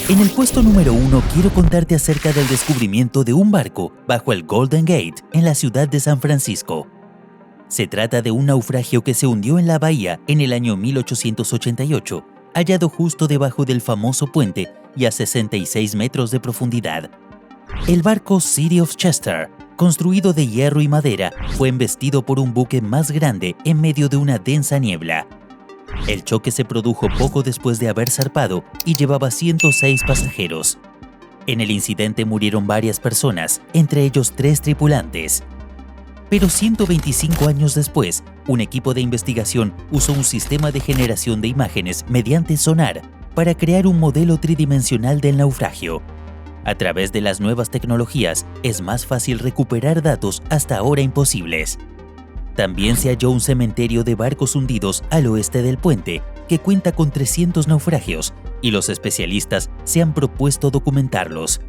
En el puesto número 1 quiero contarte acerca del descubrimiento de un barco bajo el Golden Gate en la ciudad de San Francisco. Se trata de un naufragio que se hundió en la bahía en el año 1888, hallado justo debajo del famoso puente y a 66 metros de profundidad. El barco City of Chester, construido de hierro y madera, fue embestido por un buque más grande en medio de una densa niebla. El choque se produjo poco después de haber zarpado y llevaba 106 pasajeros. En el incidente murieron varias personas, entre ellos 3 tripulantes. Pero 125 años después, un equipo de investigación usó un sistema de generación de imágenes mediante sonar para crear un modelo tridimensional del naufragio. A través de las nuevas tecnologías, es más fácil recuperar datos hasta ahora imposibles. También se halló un cementerio de barcos hundidos al oeste del puente, que cuenta con 300 naufragios, y los especialistas se han propuesto documentarlos.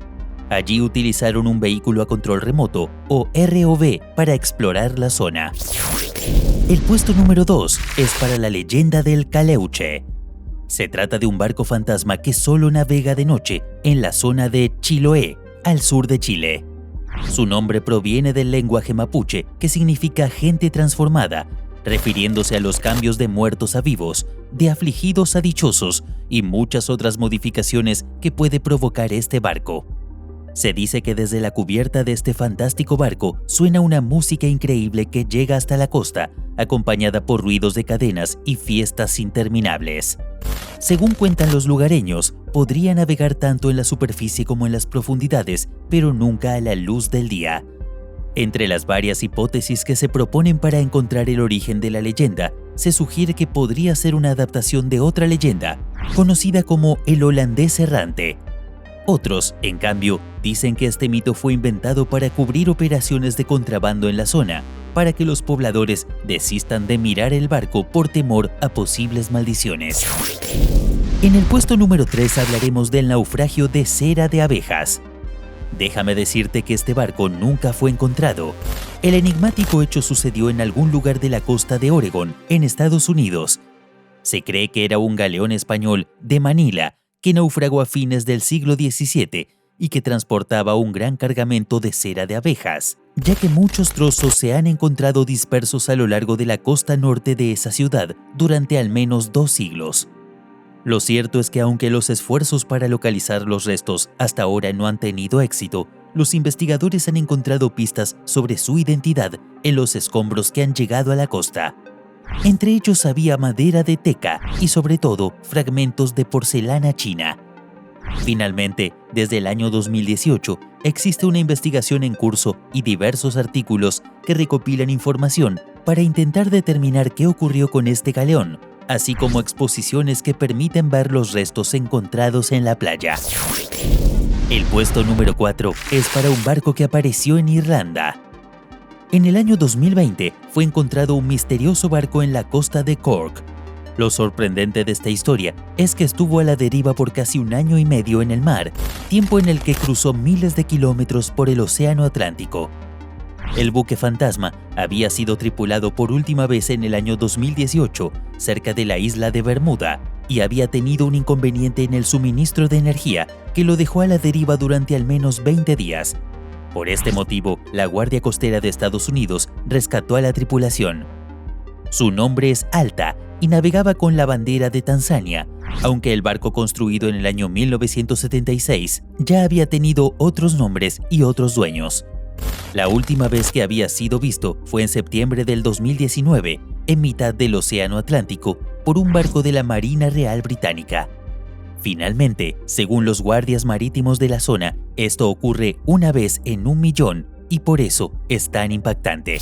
Allí utilizaron un vehículo a control remoto, o ROV, para explorar la zona. El puesto número 2 es para la leyenda del Caleuche. Se trata de un barco fantasma que solo navega de noche en la zona de Chiloé, al sur de Chile. Su nombre proviene del lenguaje mapuche, que significa gente transformada, refiriéndose a los cambios de muertos a vivos, de afligidos a dichosos y muchas otras modificaciones que puede provocar este barco. Se dice que desde la cubierta de este fantástico barco suena una música increíble que llega hasta la costa, acompañada por ruidos de cadenas y fiestas interminables. Según cuentan los lugareños, podría navegar tanto en la superficie como en las profundidades, pero nunca a la luz del día. Entre las varias hipótesis que se proponen para encontrar el origen de la leyenda, se sugiere que podría ser una adaptación de otra leyenda, conocida como el holandés errante. Otros, en cambio, dicen que este mito fue inventado para cubrir operaciones de contrabando en la zona, para que los pobladores desistan de mirar el barco por temor a posibles maldiciones. En el puesto número 3 hablaremos del naufragio de Cera de Abejas. Déjame decirte que este barco nunca fue encontrado. El enigmático hecho sucedió en algún lugar de la costa de Oregón, en Estados Unidos. Se cree que era un galeón español de Manila, que naufragó a fines del siglo XVII y que transportaba un gran cargamento de cera de abejas, ya que muchos trozos se han encontrado dispersos a lo largo de la costa norte de esa ciudad durante al menos 2 siglos. Lo cierto es que aunque los esfuerzos para localizar los restos hasta ahora no han tenido éxito, los investigadores han encontrado pistas sobre su identidad en los escombros que han llegado a la costa. Entre ellos había madera de teca y sobre todo fragmentos de porcelana china. Finalmente, desde el año 2018, existe una investigación en curso y diversos artículos que recopilan información para intentar determinar qué ocurrió con este galeón, así como exposiciones que permiten ver los restos encontrados en la playa. El puesto número 4 es para un barco que apareció en Irlanda. En el año 2020 fue encontrado un misterioso barco en la costa de Cork. Lo sorprendente de esta historia es que estuvo a la deriva por casi 1 año y medio en el mar, tiempo en el que cruzó miles de kilómetros por el Océano Atlántico. El buque fantasma había sido tripulado por última vez en el año 2018, cerca de la isla de Bermuda, y había tenido un inconveniente en el suministro de energía que lo dejó a la deriva durante al menos 20 días. Por este motivo, la Guardia Costera de Estados Unidos rescató a la tripulación. Su nombre es Alta y navegaba con la bandera de Tanzania, aunque el barco construido en el año 1976 ya había tenido otros nombres y otros dueños. La última vez que había sido visto fue en septiembre del 2019, en mitad del Océano Atlántico, por un barco de la Marina Real Británica. Finalmente, según los guardias marítimos de la zona, esto ocurre una vez en 1 millón y por eso es tan impactante.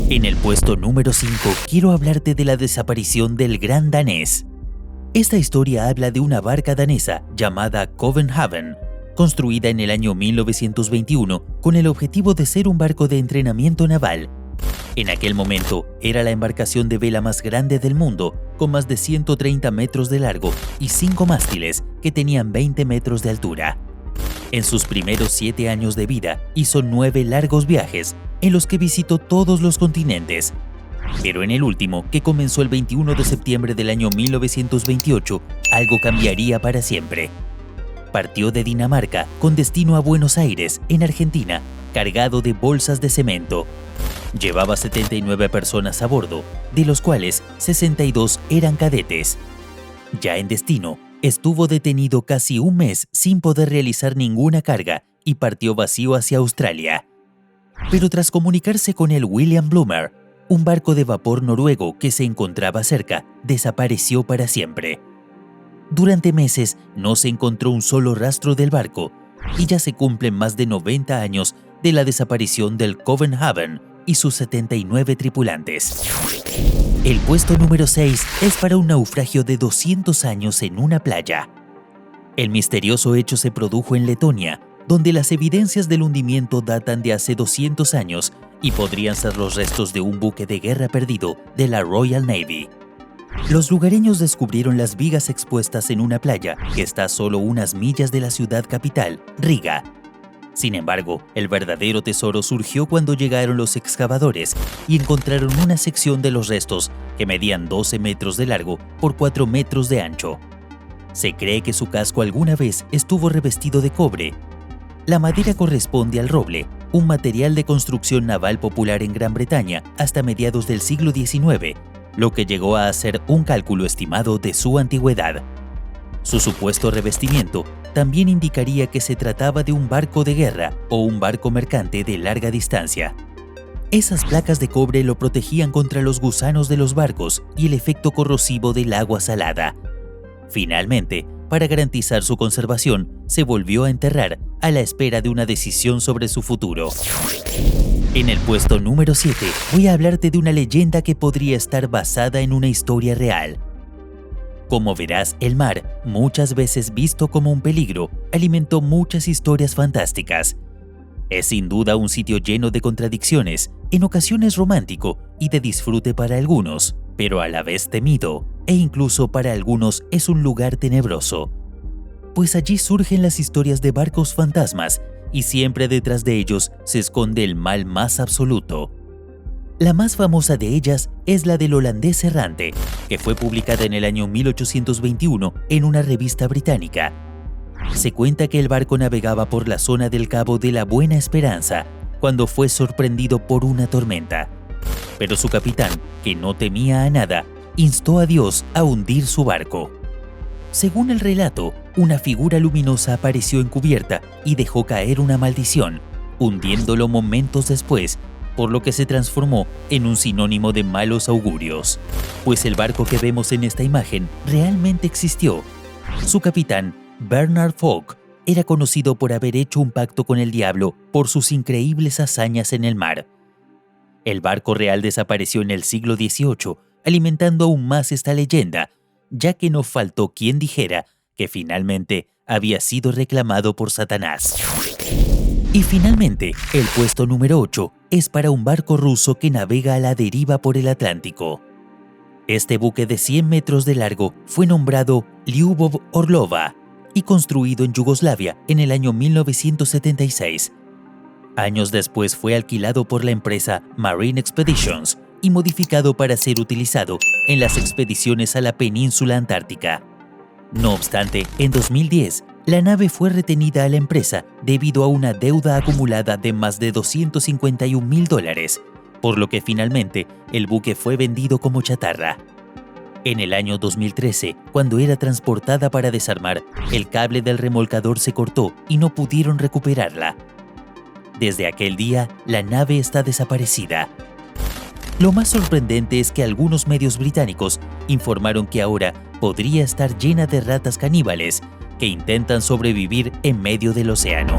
En el puesto número 5 quiero hablarte de la desaparición del Gran Danés. Esta historia habla de una barca danesa llamada Copenhagen, construida en el año 1921 con el objetivo de ser un barco de entrenamiento naval. En aquel momento era la embarcación de vela más grande del mundo, con más de 130 metros de largo y 5 mástiles que tenían 20 metros de altura. En sus primeros 7 años de vida hizo 9 largos viajes en los que visitó todos los continentes. Pero en el último, que comenzó el 21 de septiembre del año 1928, algo cambiaría para siempre. partió de Dinamarca con destino a Buenos Aires, en Argentina, cargado de bolsas de cemento. Llevaba 79 personas a bordo, de los cuales 62 eran cadetes. Ya en destino, estuvo detenido casi un mes sin poder realizar ninguna carga y partió vacío hacia Australia. Pero tras comunicarse con el William Bloomer, un barco de vapor noruego que se encontraba cerca, desapareció para siempre. Durante meses no se encontró un solo rastro del barco y ya se cumplen más de 90 años de la desaparición del Copenhagen y sus 79 tripulantes. El puesto número 6 es para un naufragio de 200 años en una playa. El misterioso hecho se produjo en Letonia, donde las evidencias del hundimiento datan de hace 200 años y podrían ser los restos de un buque de guerra perdido de la Royal Navy. Los lugareños descubrieron las vigas expuestas en una playa que está a solo unas millas de la ciudad capital, Riga. Sin embargo, el verdadero tesoro surgió cuando llegaron los excavadores y encontraron una sección de los restos que medían 12 metros de largo por 4 metros de ancho. Se cree que su casco alguna vez estuvo revestido de cobre. La madera corresponde al roble, un material de construcción naval popular en Gran Bretaña hasta mediados del siglo XIX, lo que llegó a hacer un cálculo estimado de su antigüedad. Su supuesto revestimiento también indicaría que se trataba de un barco de guerra o un barco mercante de larga distancia. Esas placas de cobre lo protegían contra los gusanos de los barcos y el efecto corrosivo del agua salada. Finalmente, para garantizar su conservación, se volvió a enterrar a la espera de una decisión sobre su futuro. En el puesto número 7, voy a hablarte de una leyenda que podría estar basada en una historia real. Como verás, el mar, muchas veces visto como un peligro, alimentó muchas historias fantásticas. Es sin duda un sitio lleno de contradicciones, en ocasiones romántico y de disfrute para algunos, pero a la vez temido, e incluso para algunos es un lugar tenebroso. Pues allí surgen las historias de barcos fantasmas, y siempre detrás de ellos se esconde el mal más absoluto. La más famosa de ellas es la del holandés errante, que fue publicada en el año 1821 en una revista británica. Se cuenta que el barco navegaba por la zona del Cabo de la Buena Esperanza cuando fue sorprendido por una tormenta. Pero su capitán, que no temía a nada, instó a Dios a hundir su barco. Según el relato, una figura luminosa apareció en cubierta y dejó caer una maldición, hundiéndolo momentos después, por lo que se transformó en un sinónimo de malos augurios. Pues el barco que vemos en esta imagen realmente existió. Su capitán, Bernard Fogg, era conocido por haber hecho un pacto con el diablo por sus increíbles hazañas en el mar. El barco real desapareció en el siglo XVIII, alimentando aún más esta leyenda, ya que no faltó quien dijera que finalmente había sido reclamado por Satanás. Y finalmente, el puesto número 8 es para un barco ruso que navega a la deriva por el Atlántico. Este buque de 100 metros de largo fue nombrado Lyubov Orlova y construido en Yugoslavia en el año 1976. Años después fue alquilado por la empresa Marine Expeditions y modificado para ser utilizado en las expediciones a la península antártica. No obstante, en 2010, la nave fue retenida a la empresa debido a una deuda acumulada de más de $251,000, por lo que finalmente el buque fue vendido como chatarra. En el año 2013, cuando era transportada para desarmar, el cable del remolcador se cortó y no pudieron recuperarla. Desde aquel día, la nave está desaparecida. Lo más sorprendente es que algunos medios británicos informaron que ahora podría estar llena de ratas caníbales que intentan sobrevivir en medio del océano.